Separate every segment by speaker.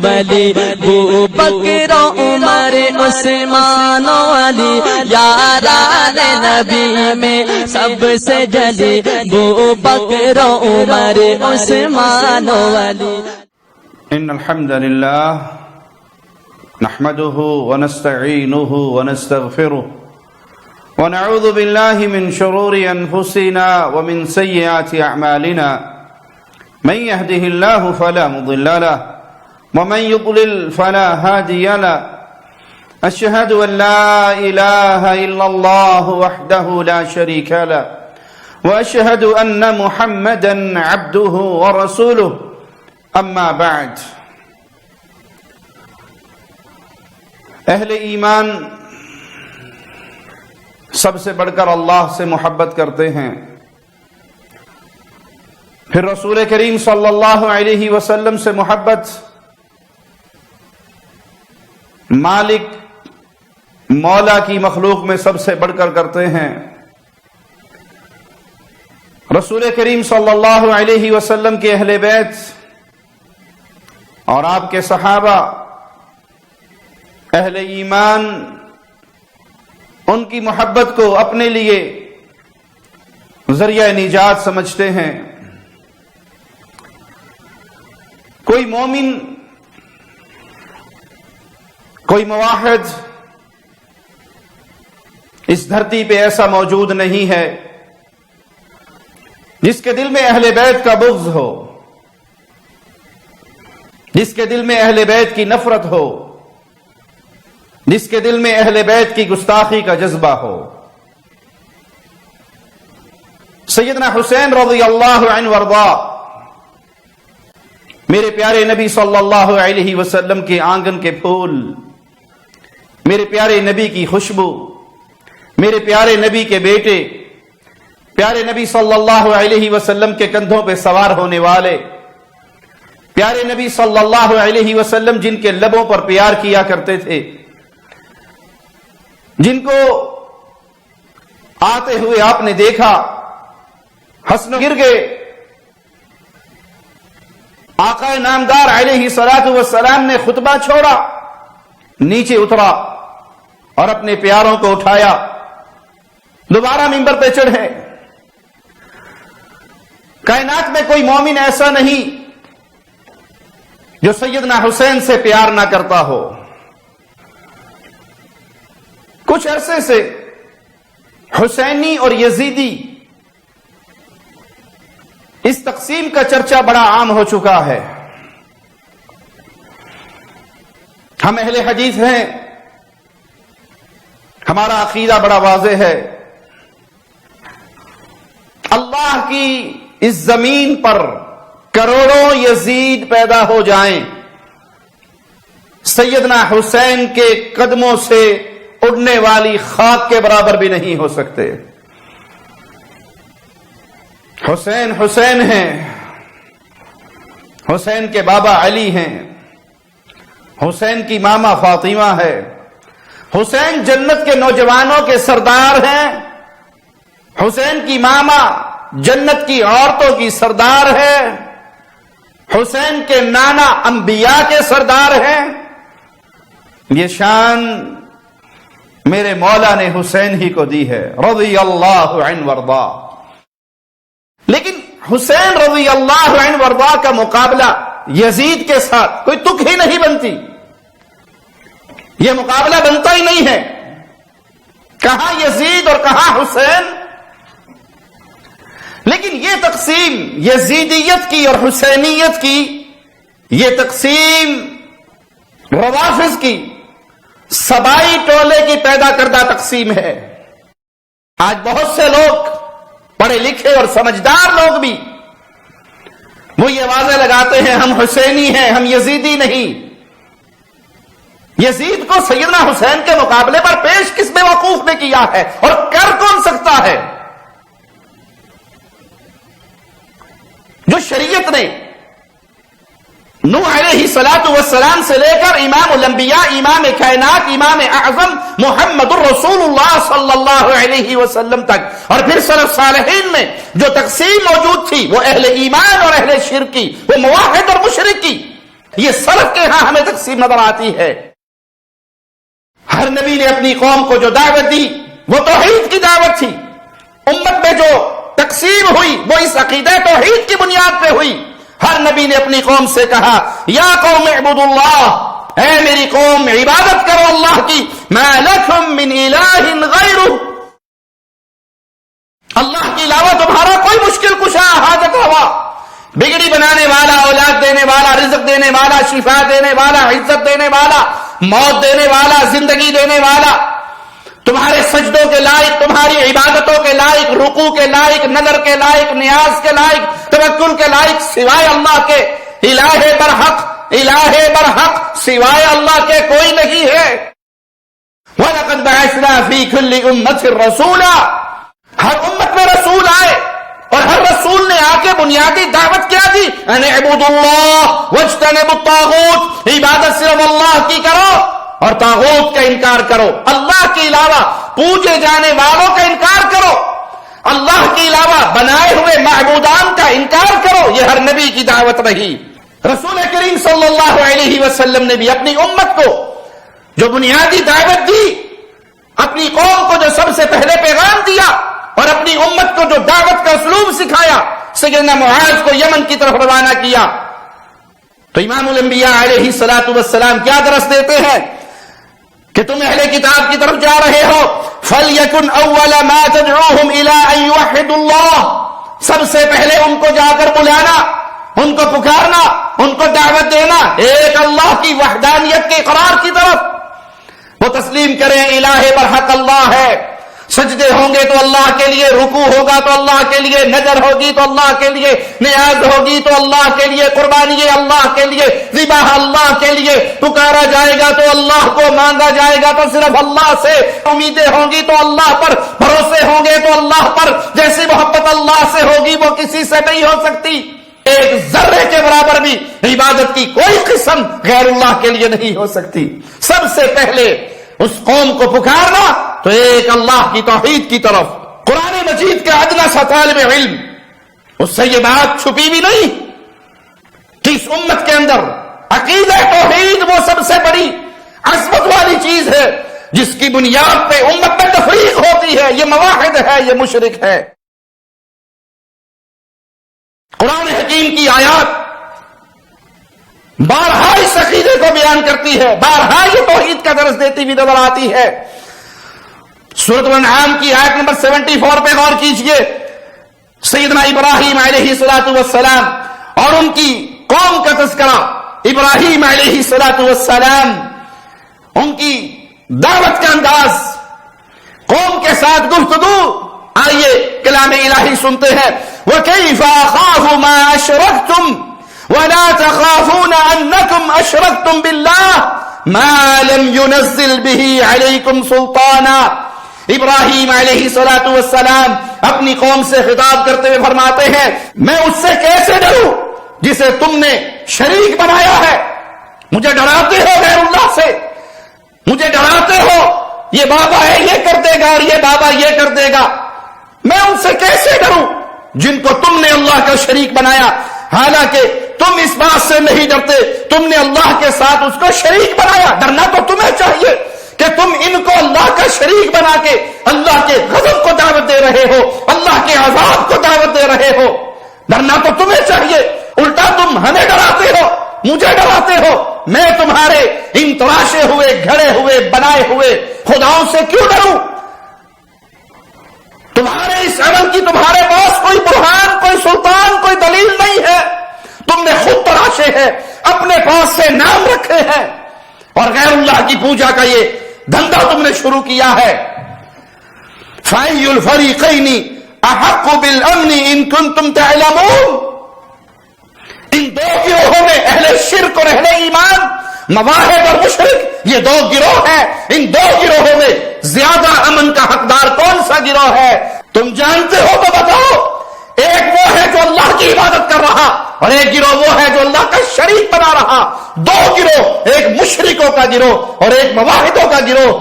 Speaker 1: ولی ابو بکر عمر عثمان علی یاران نبی میں سب سے جلی ابو بکر عمر عثمان علی.
Speaker 2: ان الحمد لله نحمده ونستعينه ونستغفره ونعوذ بالله من شرور انفسنا ومن سيئات اعمالنا من يهده الله فلا مضل له ومن يضلل فلا هادي له اشهد ان لا اله الا الله وحده لا شريك له واشهد ان محمدا عبده ورسوله اما بعد. اہل ایمان سب سے بڑھ کر اللہ سے محبت کرتے ہیں، پھر رسول کریم صلی اللہ علیہ وسلم سے محبت، مالک مولا کی مخلوق میں سب سے بڑھ کر کرتے ہیں. رسول کریم صلی اللہ علیہ وسلم کے اہل بیت اور آپ کے صحابہ اہل ایمان ان کی محبت کو اپنے لیے ذریعہ نجات سمجھتے ہیں. کوئی مومن، کوئی موحد اس دھرتی پہ ایسا موجود نہیں ہے جس کے دل میں اہل بیت کا بغض ہو، جس کے دل میں اہل بیت کی نفرت ہو، جس کے دل میں اہل بیت کی گستاخی کا جذبہ ہو. سیدنا حسین رضی اللہ عنہ وارضا میرے پیارے نبی صلی اللہ علیہ وسلم کے آنگن کے پھول، میرے پیارے نبی کی خوشبو، میرے پیارے نبی کے بیٹے، پیارے نبی صلی اللہ علیہ وسلم کے کندھوں پہ سوار ہونے والے، پیارے نبی صلی اللہ علیہ وسلم جن کے لبوں پر پیار کیا کرتے تھے، جن کو آتے ہوئے آپ نے دیکھا، حسن گر گئے. آقا نامدار علیہ الصلوۃ والسلام نے خطبہ چھوڑا، نیچے اترا اور اپنے پیاروں کو اٹھایا، دوبارہ منبر پہ چڑھے. کائنات میں کوئی مومن ایسا نہیں جو سیدنا حسین سے پیار نہ کرتا ہو. کچھ عرصے سے حسینی اور یزیدی اس تقسیم کا چرچا بڑا عام ہو چکا ہے. ہم اہل حدیث ہیں، ہمارا عقیدہ بڑا واضح ہے. اللہ کی اس زمین پر کروڑوں یزید پیدا ہو جائیں، سیدنا حسین کے قدموں سے اڑنے والی خاک کے برابر بھی نہیں ہو سکتے. حسین حسین ہیں، حسین کے بابا علی ہیں، حسین کی ماما فاطمہ ہے، حسین جنت کے نوجوانوں کے سردار ہیں، حسین کی ماما جنت کی عورتوں کی سردار ہے، حسین کے نانا انبیاء کے سردار ہیں. یہ شان میرے مولا نے حسین ہی کو دی ہے رضی اللہ عنہ وارضا. لیکن حسین رضی اللہ عنہ وارضا کا مقابلہ یزید کے ساتھ کوئی تک ہی نہیں بنتی. یہ مقابلہ بنتا ہی نہیں ہے. کہاں یزید اور کہاں حسین. لیکن یہ تقسیم یزیدیت کی اور حسینیت کی، یہ تقسیم روافض کی، سبائی ٹولے کی پیدا کردہ تقسیم ہے. آج بہت سے لوگ پڑھے لکھے اور سمجھدار لوگ بھی وہ یہ واضح لگاتے ہیں ہم حسینی ہیں، ہم یزیدی نہیں. یزید کو سیدنا حسین کے مقابلے پر پیش کس بیوقوف نے کیا ہے اور کر کون سکتا ہے؟ جو شریعت نے نوح علیہ السلام سے لے کر امام الانبیاء، امام کائنات، امام اعظم محمد الرسول اللہ صلی اللہ علیہ وسلم تک اور پھر سلف صالحین میں جو تقسیم موجود تھی، وہ اہل ایمان اور اہل شرک کی، وہ موحد اور مشرک کی، یہ سلف کے ہاں ہمیں تقسیم نظر آتی ہے. ہر نبی نے اپنی قوم کو جو دعوت دی وہ توحید کی دعوت تھی. امت میں جو تقسیم ہوئی وہ اس عقیدہ توحید کی بنیاد پہ ہوئی. ہر نبی نے اپنی قوم سے کہا یا قوم اعبدوا اللہ، اے میری قوم عبادت کرو اللہ کی، ما لکم من الہ غیرہ، اللہ کے علاوہ تمہارا کوئی مشکل کشا حاجت روا، بگڑی بنانے والا، اولاد دینے والا، رزق دینے والا، شفا دینے والا، عزت دینے والا، موت دینے والا، زندگی دینے والا، تمہارے سجدوں کے لائق، تمہاری عبادتوں کے لائق، رکوع کے لائق، نظر کے لائق، نیاز کے لائق، توکل کے لائق سوائے اللہ کے، الہ برحق سوائے اللہ کے کوئی نہیں ہے. وَلَقَدْ بَعَثْنَا فِي كُلِّ أُمَّةٍ رَسُولًا، ہر امت میں رسول آئے اور ہر رسول نے آ کے بنیادی دعوت کیا دی، ان اعبدوا اللہ واجتنبوا الطاغوت، عبادت صرف اللہ کی کرو اور طاغوت کا انکار کرو، اللہ کے علاوہ پوجے جانے والوں کا انکار کرو، اللہ کے علاوہ بنائے ہوئے معبودان کا انکار کرو. یہ ہر نبی کی دعوت رہی. رسول کریم صلی اللہ علیہ وسلم نے بھی اپنی امت کو جو بنیادی دعوت دی، اپنی قوم کو جو سب سے پہلے پیغام دیا اور اپنی امت کو جو دعوت کا اسلوب سکھایا، سیدنا معاذ کو یمن کی طرف روانہ کیا. تو امام الانبیاء علیہ الصلوۃ والسلام کیا درس دیتے ہیں کہ تم اہل کتاب کی طرف جا رہے ہو، فَلْيَكُنْ أَوَّلَ مَا تَدْعُوهُمْ إِلَىٰ أَن يُوحِّدُوا اللَّهَ، سب سے پہلے ان کو جا کر بلانا، ان کو پکارنا، ان کو دعوت دینا ایک اللہ کی وحدانیت کے اقرار کی طرف. وہ تسلیم کریں الہ برحق اللہ ہے، سجدے ہوں گے تو اللہ کے لیے، رکوع ہوگا تو اللہ کے لیے، نظر ہوگی تو اللہ کے لیے، نیاز ہوگی تو اللہ کے لیے، قربانی اللہ کے لیے، ذبح اللہ کے لیے، پکارا جائے گا تو اللہ کو، مانگا جائے گا تو صرف اللہ سے، امیدیں ہوں گی تو اللہ پر، بھروسے ہوں گے تو اللہ پر. جیسی محبت اللہ سے ہوگی وہ کسی سے نہیں ہو سکتی. ایک ذرے کے برابر بھی عبادت کی کوئی قسم غیر اللہ کے لیے نہیں ہو سکتی. سب سے پہلے اس قوم کو پکارنا تو ایک اللہ کی توحید کی طرف. قرآن مجید کا ادنا سا طالب علم، اس سے یہ بات چھپی بھی نہیں کہ اس امت کے اندر عقیدہ توحید وہ سب سے بڑی عظمت والی چیز ہے جس کی بنیاد پہ امت میں تفریق ہوتی ہے. یہ مواحد ہے، یہ مشرک ہے. قرآن حکیم کی آیات بارہا اس عقیدے کو بیان کرتی ہے، بارہا یہ توحید کا درس دیتی ہوئی نظر آتی ہے. سورۃ الانعام کی آیت نمبر 74 پہ غور کیجئے. سیدنا ابراہیم علیہ الصلوۃ والسلام اور ان کی قوم کا تذکرہ. ابراہیم علیہ الصلوۃ والسلام، ان کی دعوت کا انداز، قوم کے ساتھ گفتگو. آئیے کلام الہی سنتے ہیں. وَكَيْفَ أَخَافُ مَا أَشْرَكْتُمْ وَلَا تَخَافُونَ أَنَّكُمْ أَشْرَكْتُمْ بِاللَّهِ مَا لَمْ يُنَزِّلْ بِهِ عَلَيْكُمْ سُلْطَانًا. ابراہیم علیہ الصلوۃ والسلام اپنی قوم سے خطاب کرتے ہوئے فرماتے ہیں میں اس سے کیسے ڈروں جسے تم نے شریک بنایا ہے. مجھے ڈراتے ہو غیر اللہ سے، مجھے ڈراتے ہو یہ بابا ہے یہ کر دے گا اور یہ بابا یہ کر دے گا. میں ان سے کیسے ڈروں جن کو تم نے اللہ کا شریک بنایا، حالانکہ تم اس بات سے نہیں ڈرتے، تم نے اللہ کے ساتھ اس کو شریک بنایا. ڈرنا تو تمہیں چاہیے کہ تم ان کو اللہ کا شریک بنا کے اللہ کے غضب کو دعوت دے رہے ہو، اللہ کے عذاب کو دعوت دے رہے ہو. ڈرنا تو تمہیں چاہیے، الٹا تم ہمیں ڈراتے ہو، مجھے ڈراتے ہو. میں تمہارے ان تراشے ہوئے، گھڑے ہوئے، بنائے ہوئے خداؤں سے کیوں ڈروں؟ تمہارے اس عمل کی تمہارے پاس کوئی برہان، کوئی سلطان، کوئی دلیل نہیں ہے. تم نے خود تراشے ہیں، اپنے پاس سے نام رکھے ہیں اور غیر اللہ کی پوجا کا یہ دھندا تم نے شروع کیا ہے. فَأَيُّ الْفَرِيقَيْنِ أَحَقُّ بِالْأَمْنِ إِن كُنتُمْ تَعْلَمُونَ. ان دو گروہوں میں اہل شرک اور اہل ایمان، مواحد اور مشرک، یہ دو گروہ ہیں. ان دو گروہوں میں زیادہ امن کا حقدار کون سا گروہ ہے؟ تم جانتے ہو تو بتاؤ. ایک وہ ہے جو اللہ کی عبادت کر رہا اور ایک گروہ وہ ہے جو اللہ کا شریک بنا رہا. دو گروہ، ایک مشرکوں کا گروہ اور ایک مواحدوں کا گروہ.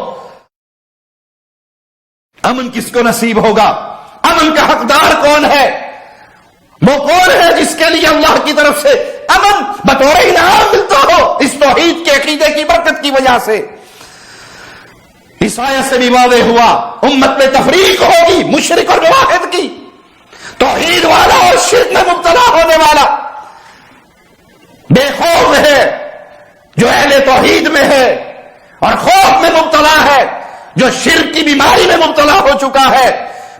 Speaker 2: امن کس کو نصیب ہوگا؟ امن کا حقدار کون ہے؟ وہ کون ہے جس کے لیے اللہ کی طرف سے امن بطور انعام ملتا ہو اس توحید کے عقیدے کی برکت کی وجہ سے۔ اس آیت سے بھی واضح ہوا امت میں تفریق ہوگی مشرک اور موحد کی، توحید والا اور شرک میں مبتلا ہونے والا بے خوف ہے جو اہل توحید میں ہے، اور خوف میں مبتلا ہے جو شرک کی بیماری میں مبتلا ہو چکا ہے۔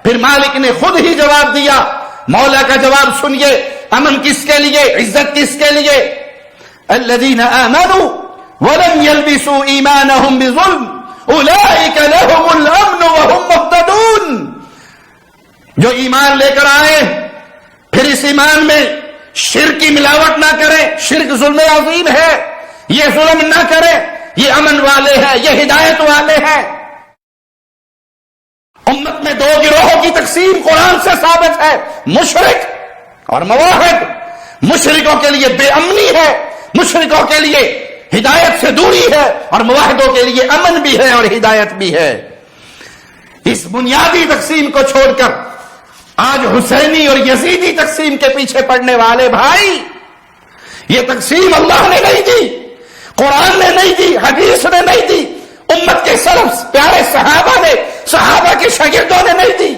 Speaker 2: پھر مالک نے خود ہی جواب دیا، مولا کا جواب سنیے، امن کس کے لیے، عزت کس کے لیے؟ الذین آمنوا ولم يلبسوا ایمانهم بظلم اولئک لهم الامن وهم مهتدون۔ جو ایمان لے کر آئے پھر اس ایمان میں شرک کی ملاوٹ نہ کرے، شرک ظلم عظیم ہے، یہ ظلم نہ کرے، یہ امن والے ہیں، یہ ہدایت والے ہیں۔ امت میں دو گروہوں کی تقسیم قرآن سے ثابت ہے، مشرک اور موحد۔ مشرکوں کے لیے بے امنی ہے، مشرکوں کے لیے ہدایت سے دوری ہے، اور موحدوں کے لیے امن بھی ہے اور ہدایت بھی ہے۔ اس بنیادی تقسیم کو چھوڑ کر آج حسینی اور یزیدی تقسیم کے پیچھے پڑنے والے بھائی، یہ تقسیم اللہ نے نہیں دی، قرآن نے نہیں دی، حدیث نے نہیں دی، امت کے سلف پیارے صحابہ نے، صحابہ کے شاگردوں نے نہیں دی۔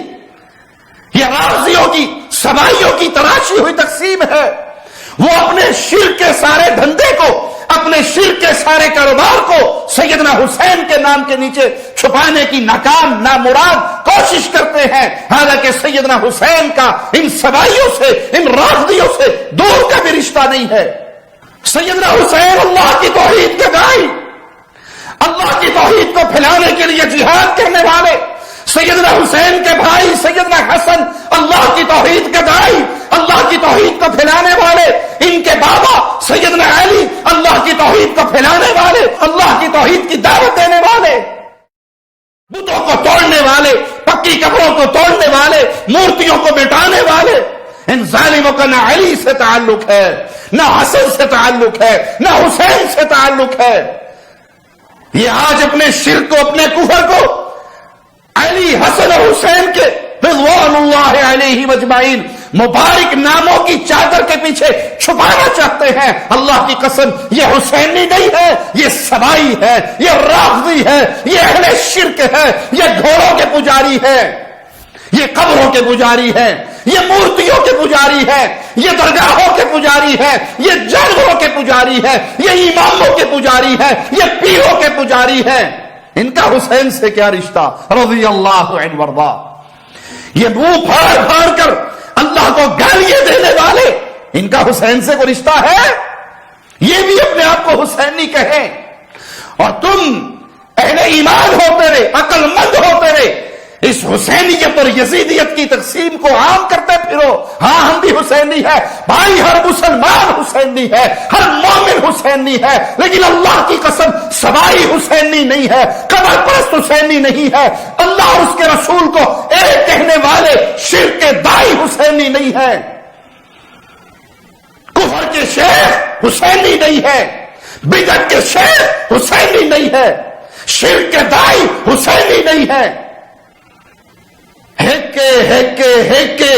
Speaker 2: یہ رافضیوں کی، سبائیوں کی تراشی ہوئی تقسیم ہے۔ وہ اپنے شرک کے سارے دھندے کو، اپنے شرک کے سارے کاروبار کو سیدنا حسین کے نام کے نیچے چھپانے کی ناکام نامراد کوشش کرتے ہیں، حالانکہ سیدنا حسین کا ان سبائیوں سے، ان رافضیوں سے دور کا بھی رشتہ نہیں ہے۔ سیدنا حسین اللہ کی توحید کے داعی، اللہ کی توحید کو پھیلانے کے لیے جہاد کرنے والے، سیدنا حسین کے بھائی سیدنا حسن اللہ کی توحید کے داعی، اللہ کی توحید کو پھیلانے والے، ان کے بابا سیدنا علی اللہ کی توحید کو پھیلانے والے، اللہ کی توحید کی دعوت دینے والے، بتوں کو توڑنے والے، پکی قبروں کو توڑنے والے، مورتیوں کو مٹانے والے۔ ان ظالموں کا نہ علی سے تعلق ہے، نہ حسن سے تعلق ہے، نہ حسین سے تعلق ہے۔ یہ آج اپنے شرک کو، اپنے کفر کو علی، حسن اور حسین کے رضوان اللہ علیہ مجمعین مبارک ناموں کی چادر کے پیچھے چھپانا چاہتے ہیں۔ اللہ کی قسم یہ حسینی نہیں ہے، یہ سبائی ہے، یہ رافضی ہے، یہ اہل شرک ہے، یہ گھوڑوں کے پجاری ہے، یہ قبروں کے پجاری ہے، یہ مورتیوں کے پجاری ہے، یہ درگاہوں کے پجاری ہے، یہ جانوروں کے پجاری ہے، یہ اماموں کے پجاری ہے، یہ پیروں کے پجاری ہے۔ ان کا حسین سے کیا رشتہ؟ رضی اللہ عنہ وارضا۔ یہ منہ پھاڑ پھاڑ کر اللہ کو گالیاں دینے والے، ان کا حسین سے کوئی رشتہ ہے؟ یہ بھی اپنے آپ کو حسینی کہیں، اور تم اہل ایمان ہوتے رہے، عقل مند ہوتے رہے، اس حسینیت اور یزیدیت کی تقسیم کو عام کرتے پھرو۔ ہاں ہم بھی حسینی ہے بھائی، ہر مسلمان حسینی ہے، ہر مومن حسینی ہے، لیکن اللہ کی قسم سبائی حسینی نہیں ہے، قبر پرست حسینی نہیں ہے، اللہ اور اس کے رسول کو ایک کہنے والے شرک کے داعی حسینی نہیں ہے، کفر کے شیخ حسینی نہیں ہے، بدعت کے شیخ حسینی نہیں ہے، شرک کے داعی حسینی نہیں ہے۔ ہیکے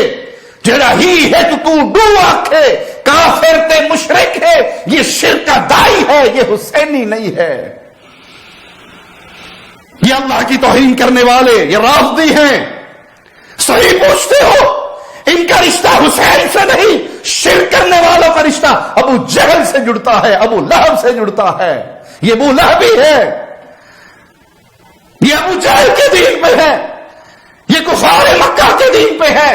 Speaker 2: جڑا ہی ہے تو ڈو آکھے، کافر تے مشرک ہے، یہ شرک کا داعی ہے، یہ حسینی نہیں ہے۔ یہ اللہ کی توہین کرنے والے، یہ رافضی ہیں۔ صحیح پوچھتے ہو، ان کا رشتہ حسین سے نہیں، شرک کرنے والوں کا رشتہ ابو جہل سے جڑتا ہے، ابو لہب سے جڑتا ہے۔ یہ ابو لہبی ہے، یہ ابو جہل کے دین پہ ہے، یہ کفار مکہ کے دین پہ ہے،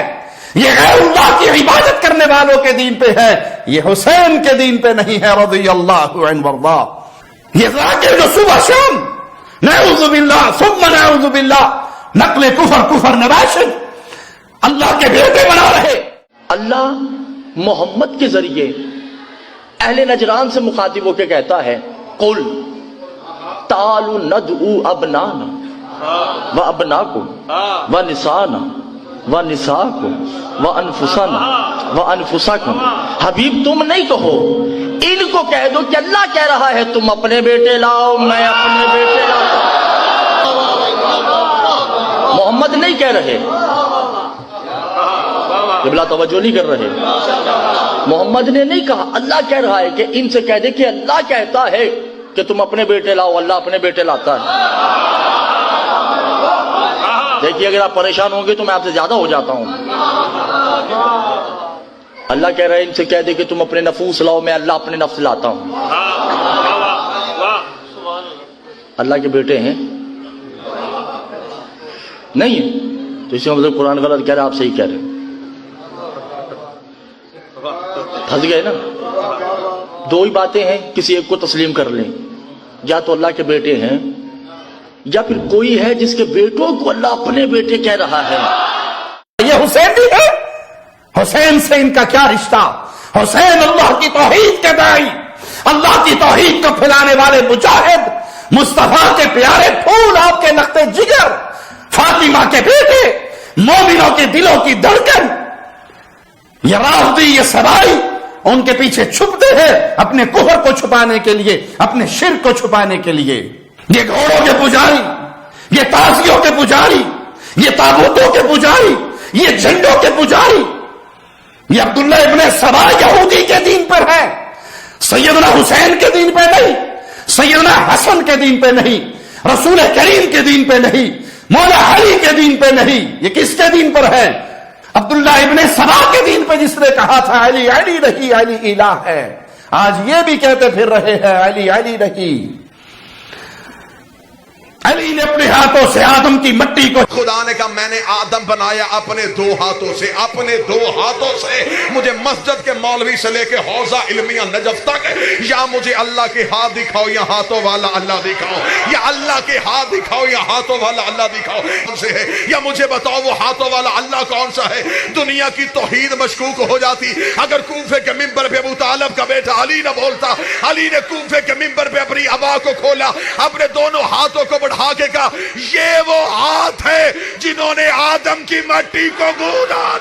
Speaker 2: یہ غیر اللہ کی عبادت کرنے والوں کے دین پہ ہے، یہ حسین کے دین پہ نہیں ہے رضی اللہ عنہ وارضا۔ یہ ذاکر جو صبح شام نعوذ باللہ ثم نعوذ باللہ نقل کفر نباشد اللہ کے بیٹے بنا رہے۔
Speaker 3: اللہ محمد کے ذریعے اہل نجران سے مخاطب ہو کے کہتا ہے، قل تعالوا ندعو ابنانا وابناکم ونسانا ونساکم وانفسنا وانفسکم۔ حبیب تم نہیں کہو، ان کو کہہ دو کہ اللہ کہہ رہا ہے تم اپنے بیٹے لاؤ، میں اپنے بیٹے لاؤ۔ محمد نہیں کہہ رہے، قبلہ توجہ نہیں کر رہے۔ محمد نے نہیں کہا، اللہ کہہ رہا ہے کہ ان سے کہہ دے کہ اللہ کہتا ہے کہ تم اپنے بیٹے لاؤ، اللہ اپنے بیٹے لاتا ہے۔ دیکھیے اگر آپ پریشان ہوں گے تو میں آپ سے زیادہ ہو جاتا ہوں۔ اللہ کہہ رہا ہے ان سے کہہ دے کہ تم اپنے نفوس لاؤ، میں اللہ اپنے نفس لاتا ہوں۔ اللہ کے بیٹے ہیں نہیں ہے تو اس کا مطلب قرآن غلط کہہ رہا ہے، آپ صحیح کہہ رہے ہیں۔ پھنس گئے نا؟ دو ہی باتیں ہیں، کسی ایک کو تسلیم کر لیں، یا تو اللہ کے بیٹے ہیں یا پھر کوئی ہے جس کے بیٹوں کو اللہ اپنے بیٹے کہہ رہا ہے۔
Speaker 2: یہ حسین بھی ہے، حسین سے ان کا کیا رشتہ؟ حسین اللہ کی توحید کے داعی، اللہ کی توحید کو پھیلانے والے مجاہد، مصطفیٰ کے پیارے پھول، آپ کے نقطے جگر، فاطمہ کے بیٹے، مومنوں کے دلوں کی دھڑکن۔ یہ رافضی، یہ سرائی ان کے پیچھے چھپتے ہیں اپنے کفر کو چھپانے کے لیے، اپنے شرک کو چھپانے کے لیے۔ یہ گھوڑوں کے پجاری، یہ تازیوں کے پجاری، یہ تابوتوں کے پجاری، یہ جھنڈوں کے پجاری، یہ عبداللہ ابن سبا یہودی کے دین پر ہے، سیدنا حسین کے دین پہ نہیں، سیدنا حسن کے دین پہ نہیں، رسول کریم کے دین پہ نہیں، مولا علی کے دین پہ نہیں۔ یہ کس کے دین پر ہے؟ عبداللہ ابن سبا کے دین پہ، جس نے کہا تھا علی علی نہیں، علی الہ ہے۔ آج یہ بھی کہتے پھر رہے ہیں علی علی نہیں۔ علی نے اپنے ہاتھوں سے آدم کی مٹی کو،
Speaker 4: خدا نے کہا میں نے آدم بنایا اپنے دو ہاتھوں سے، اپنے دو ہاتھوں سے۔ مجھے مسجد کے مولوی سے لے کے حوزہ علمیہ نجف تک، یا مجھے اللہ کے ہاتھ دکھاؤ یا ہاتھوں والا اللہ دکھاؤ، یا اللہ کے ہاتھ دکھاؤ یا ہاتھوں والا اللہ دکھاؤ کون سے ہے، یا مجھے بتاؤ وہ ہاتھوں والا اللہ کون سا ہے۔ دنیا کی توحید مشکوک ہو جاتی اگر کوفے کے ممبر پہ ابو طالب کا بیٹا علی نہ بولتا۔ علی نے کوفے کے ممبر پہ اپنی ابا کو کھولا، اپنے دونوں ہاتھوں کو بڑھا کے کہا یہ وہ ہاتھ ہے جنہوں نے آدم کی مٹی کو گودا۔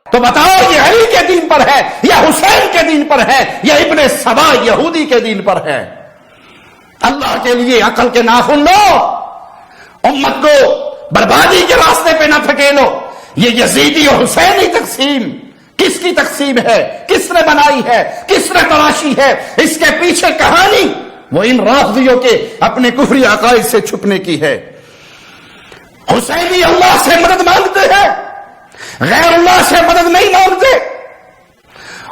Speaker 2: تو بتاؤ یہ علی کے دین پر ہے یا حسین کے دین پر ہے یا ابن سبا یہودی کے دین پر ہے؟ اللہ کے لیے عقل کے ناخن لو، امت کو بربادی کے راستے پہ نہ پھکیلو۔ یہ یزیدی اور حسینی تقسیم کس کی تقسیم ہے؟ کس نے بنائی ہے؟ کس نے تراشی ہے؟ اس کے پیچھے کہانی وہ ان رافضیوں کے اپنے کفری عقائد سے چھپنے کی ہے۔ حسینی اللہ سے مدد مانگتے ہیں، غیر اللہ سے مدد نہیں مانگتے۔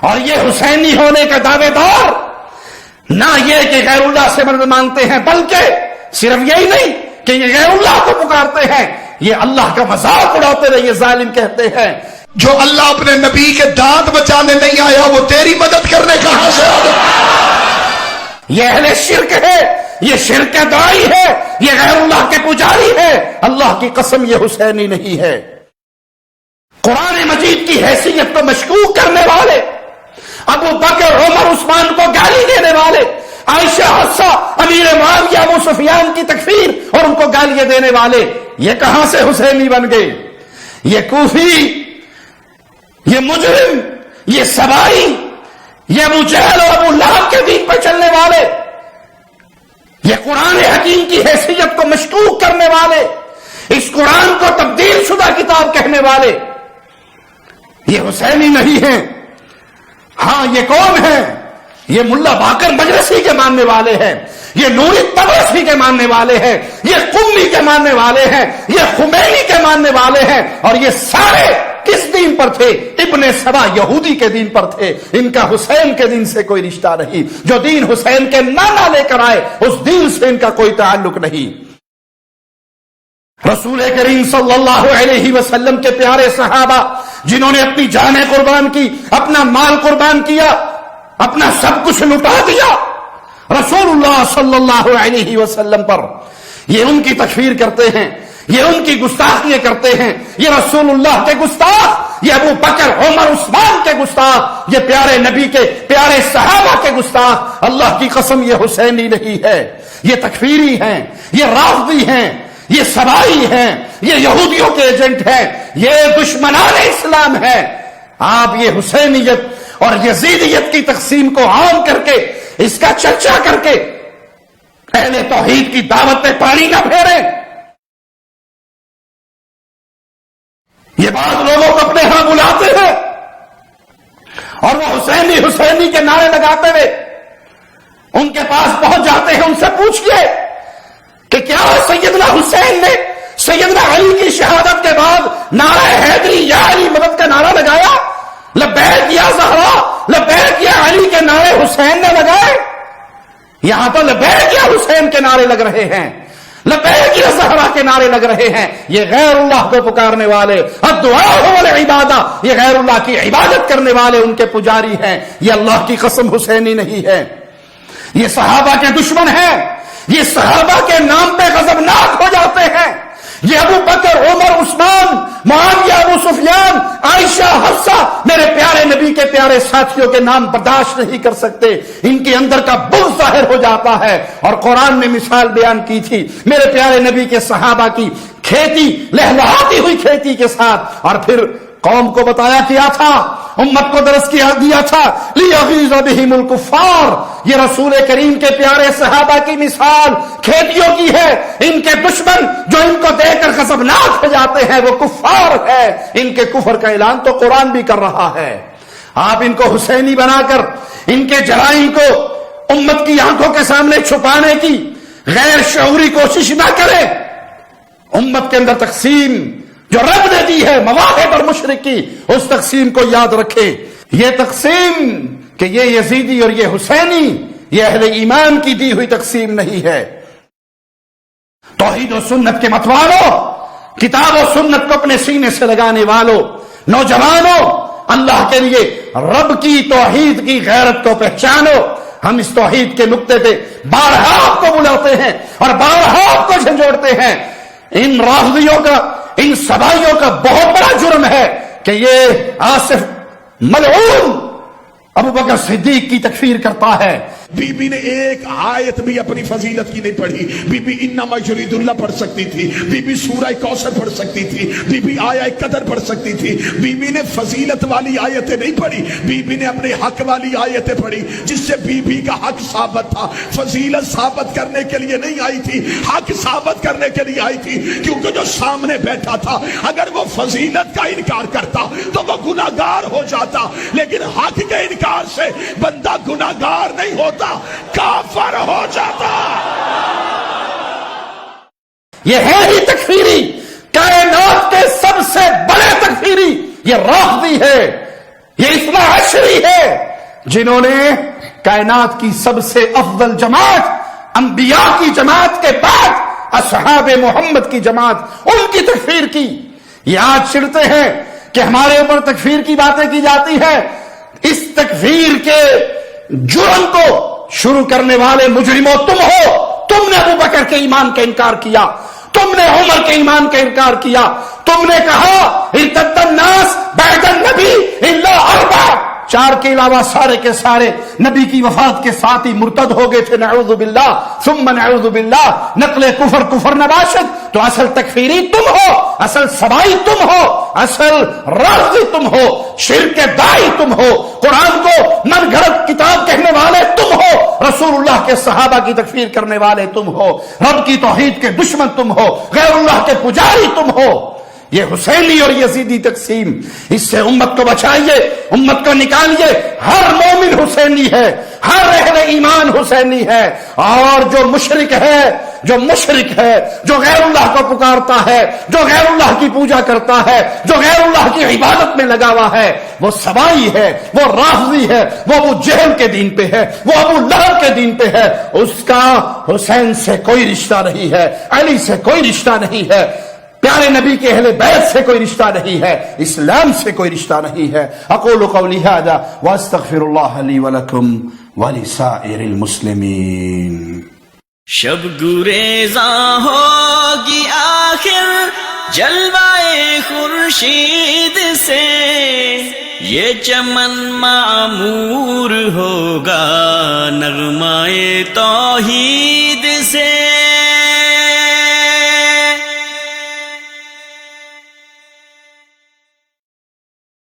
Speaker 2: اور یہ حسینی ہونے کا دعوے دار نہ یہ کہ غیر اللہ سے مدد مانگتے ہیں، بلکہ صرف یہی نہیں کہ یہ غیر اللہ کو پکارتے ہیں، یہ اللہ کا مذاق اڑاتے رہے۔ یہ ظالم کہتے ہیں
Speaker 4: جو اللہ اپنے نبی کے دانت بچانے نہیں آیا وہ تیری مدد کرنے کہاں سے آ گیا؟
Speaker 2: یہ اہل شرک ہے، یہ شرک دائی ہے، یہ غیر اللہ کے پجاری ہے۔ اللہ کی قسم یہ حسینی نہیں ہے۔ قرآن مجید کی حیثیت کو مشکوک کرنے والے، ابو بکر عمر عثمان کو گالی دینے والے، عائشہ حفصہ امیر معاویہ ابو سفیان کی تکفیر اور ان کو گالیاں دینے والے، یہ کہاں سے حسینی بن گئے؟ یہ کوفی، یہ مجرم، یہ سبائی، یہ ابو جہل اور ابو لہب کے دین پر چلنے والے، یہ قرآن حکیم کی حیثیت کو مشکوک کرنے والے، اس قرآن کو تبدیل شدہ کتاب کہنے والے، یہ حسینی نہیں ہیں۔ ہاں یہ کون ہیں؟ یہ ملا باقر مجلسی کے ماننے والے ہیں، یہ نوری طبرسی کے ماننے والے ہیں، یہ قمی کے ماننے والے ہیں، یہ خمینی کے ماننے والے ہیں، اور یہ سارے کس دین پر تھے؟ ابن سبا یہودی کے دین پر تھے۔ ان کا حسین کے دین سے کوئی رشتہ نہیں۔ جو دین حسین کے نانا لے کر آئے اس دین سے ان کا کوئی تعلق نہیں۔ رسول کریم صلی اللہ علیہ وسلم کے پیارے صحابہ جنہوں نے اپنی جانیں قربان کی، اپنا مال قربان کیا، اپنا سب کچھ لٹا دیا رسول اللہ صلی اللہ علیہ وسلم پر، یہ ان کی تکفیر کرتے ہیں، یہ ان کی گستاخیاں کرتے ہیں، یہ رسول اللہ کے گستاخ، یہ ابو بکر عمر عثمان کے گستاخ، یہ پیارے نبی کے پیارے صحابہ کے گستاخ۔ اللہ کی قسم یہ حسینی نہیں ہے، یہ تکفیری ہیں، یہ رافضی ہیں، یہ سبائی ہیں، یہ یہودیوں کے ایجنٹ ہیں، یہ دشمنان اسلام ہیں۔ آپ یہ حسینیت اور یزیدیت کی تقسیم کو عام کر کے، اس کا چرچا کر کے اہل توحید کی دعوت پہ پانی نہ پھیریں۔ یہ بات لوگوں کو اپنے ہاں بلاتے ہیں، اور وہ حسینی حسینی کے نعرے لگاتے ہوئے ان کے پاس پہنچ جاتے ہیں، ان سے پوچھئے کہ کیا سیدنا حسین نے سیدنا علی کی شہادت کے بعد نعرہ حیدری یا علی مدد کا نعرہ لگایا؟ لبیک یا زہرا، لبیک یا علی کے نعرے حسین نے لگائے؟ یہاں تو لبیک یا حسین کے نعرے لگ رہے ہیں، لبیک یا زہرا کے نعرے لگ رہے ہیں۔ یہ غیر اللہ کو پکارنے والے، الدعاء والعبادہ، یہ غیر اللہ کی عبادت کرنے والے ان کے پجاری ہیں۔ یہ اللہ کی قسم حسینی نہیں ہے، یہ صحابہ کے دشمن ہیں، یہ صحابہ کے نام پہ غضبناک ہو جاتے ہیں۔ یہ ابو بکر، عمر، عثمان، معاویہ، ابو سفیان، عائشہ، حفصہ، میرے پیارے نبی کے پیارے ساتھیوں کے نام برداشت نہیں کر سکتے، ان کے اندر کا بغض ظاہر ہو جاتا ہے۔ اور قرآن نے مثال بیان کی تھی میرے پیارے نبی کے صحابہ کی کھیتی، لہلہاتی ہوئی کھیتی کے ساتھ، اور پھر قوم کو بتایا کیا تھا، امت کو درس کیا دیا تھا، لیغیظ بہم الکفار۔ یہ رسول کریم کے پیارے صحابہ کی مثال کھیتیوں کی ہے۔ ان کے دشمن جو ان کو دیکھ کر غضبناک ہو جاتے ہیں وہ کفار ہے۔ ان کے کفر کا اعلان تو قرآن بھی کر رہا ہے۔ آپ ان کو حسینی بنا کر ان کے جرائم کو امت کی آنکھوں کے سامنے چھپانے کی غیر شعوری کوشش نہ کریں۔ امت کے اندر تقسیم جو رب نے دی ہے مواہب اور مشرک کی، اس تقسیم کو یاد رکھیں۔ یہ تقسیم کہ یہ یزیدی اور یہ حسینی، یہ اہل ایمان کی دی ہوئی تقسیم نہیں ہے۔ توحید و سنت کے متوالوں، کتاب و سنت کو اپنے سینے سے لگانے والوں، نوجوانوں، اللہ کے لیے رب کی توحید کی غیرت کو پہچانو۔ ہم اس توحید کے نقطے پہ بارہا آپ کو بلاتے ہیں اور بارہا آپ کو جھنجھوڑتے ہیں۔ ان رافضیوں کا، ان سبائیوں کا بہت بڑا جرم ہے کہ یہ آصف ملعون ابو بکر صدیق کی تکفیر کرتا ہے۔
Speaker 4: بی بی نے ایک آیت بھی اپنی فضیلت کی نہیں پڑھی۔ بی بی انما یرید اللہ پڑھ سکتی تھی، بی بی سورہ کوثر پڑھ سکتی تھی، بی بی آیہ قدر پڑھ سکتی تھی۔ بی بی نے فضیلت والی آیتیں نہیں پڑھی، بی بی نے اپنے حق والی آیتیں پڑھی، جس سے بی بی کا حق ثابت تھا۔ فضیلت ثابت کرنے کے لیے نہیں آئی تھی، حق ثابت کرنے کے لیے آئی تھی، کیونکہ جو سامنے بیٹھا تھا اگر وہ فضیلت کا انکار کرتا تو وہ گناہگار ہو جاتا، لیکن حق کے انکار سے بندہ گناہگار نہیں ہوتا، کافر ہو جاتا۔
Speaker 2: یہ ہے ہی تکفیری، کائنات کے سب سے بڑے تکفیری یہ رافضی ہے، یہ اثنا عشری ہے، جنہوں نے کائنات کی سب سے افضل جماعت، انبیاء کی جماعت کے بعد اصحاب محمد کی جماعت، ان کی تکفیر کی۔ یہ آج چڑھتے ہیں کہ ہمارے اوپر تکفیر کی باتیں کی جاتی ہیں۔ اس تکفیر کے جرم کو شروع کرنے والے مجرموں تم ہو۔ تم نے ابو بکر کے ایمان کا انکار کیا، تم نے عمر کے ایمان کا انکار کیا، تم نے کہا ارتد الناس بعد النبی الا اربع، چار کے علاوہ سارے کے سارے نبی کی وفات کے ساتھ ہی مرتد ہو گئے تھے، نعوذ باللہ ثم نعوذ باللہ۔ نقل کفر کفر نباشد، تو اصل تکفیری تم ہو، اصل سبائی تم ہو، اصل رافضی تم ہو، شرک کے دائی تم ہو، قرآن کو من گھڑت کتاب کہنے والے تم ہو، رسول اللہ کے صحابہ کی تکفیر کرنے والے تم ہو، رب کی توحید کے دشمن تم ہو، غیر اللہ کے پجاری تم ہو۔ یہ حسینی اور یزیدی تقسیم، اس سے امت کو بچائیے، امت کو نکالیے۔ ہر مومن حسینی ہے، ہر اہل ایمان حسینی ہے، اور جو مشرک ہے، جو مشرک ہے، جو غیر اللہ کو پکارتا ہے، جو غیر اللہ کی پوجا کرتا ہے، جو غیر اللہ کی عبادت میں لگا ہوا ہے، وہ سبائی ہے، وہ رافضی ہے، وہ ابو جہل کے دین پہ ہے، وہ ابو لہب کے دین پہ ہے۔ اس کا حسین سے کوئی رشتہ نہیں ہے، علی سے کوئی رشتہ نہیں ہے، پیارے نبی کے اہل بیت سے کوئی رشتہ نہیں ہے، اسلام سے کوئی رشتہ نہیں ہے۔ اقول قولی ھذا واستغفر اللہ لی ولکم ولسائر المسلمین۔
Speaker 1: شب گریزاں ہوگی آخر جلوائے خورشید سے، یہ چمن معمور ہوگا نغمائے توحید سے۔